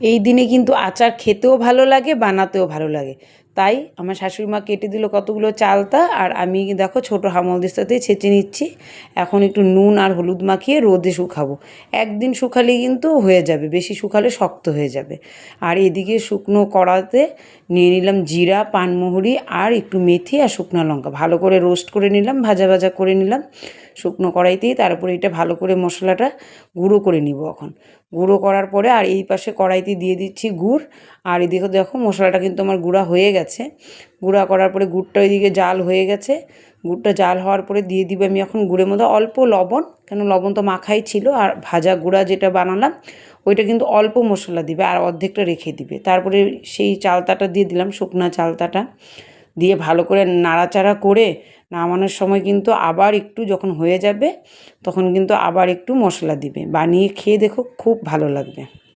এই দিনে কিন্তু আচার খেতেও ভালো লাগে, বানাতেও ভালো লাগে। তাই আমার শাশুড়ি মা কেটে দিল কতগুলো চালতা, আর আমি দেখো ছোটো হামালদিস্তাতেই ছেঁচে নিচ্ছি। এখন একটু নুন আর হলুদ মাখিয়ে রোদে শুকাবো। একদিন শুকালেই কিন্তু হয়ে যাবে, বেশি শুকালে শক্ত হয়ে যাবে। আর এদিকে শুকনো কড়াতে নিয়ে নিলাম জিরা, পানমহুরি আর একটু মেথি আর শুকনো লঙ্কা, ভালো করে রোস্ট করে নিলাম, ভাজা ভাজা করে নিলাম শুকনো কড়াইতেই। তারপরে এটা ভালো করে মশলাটা গুঁড়ো করে নিব এখন। গুঁড়ো করার পরে আর এই পাশে কড়াইতে দিয়ে দিচ্ছি গুড়। আর এদিকে দেখো মশলাটা কিন্তু আমার গুঁড়া হয়ে গেছে। গুঁড়া করার পরে গুড়টা ওইদিকে জাল হয়ে গেছে। গুড়টা জাল হওয়ার পরে দিয়ে দিবে আমি এখন গুড়ের মধ্যে অল্প লবণ, কেন লবণ তো মাখাই ছিল। আর ভাজা গুঁড়া যেটা বানালাম ওইটা কিন্তু অল্প মশলা দিবে আর অর্ধেকটা রেখে দিবে। তারপরে সেই চালতাটা দিয়ে দিলাম, শুকনা চালতাটা দিয়ে ভালো করে নাড়াচাড়া করে নামানোর সময় কিন্তু আবার একটু যখন হয়ে যাবে তখন কিন্তু আবার একটু মশলা দিবে। বানিয়ে খেয়ে দেখো, খুব ভালো লাগবে।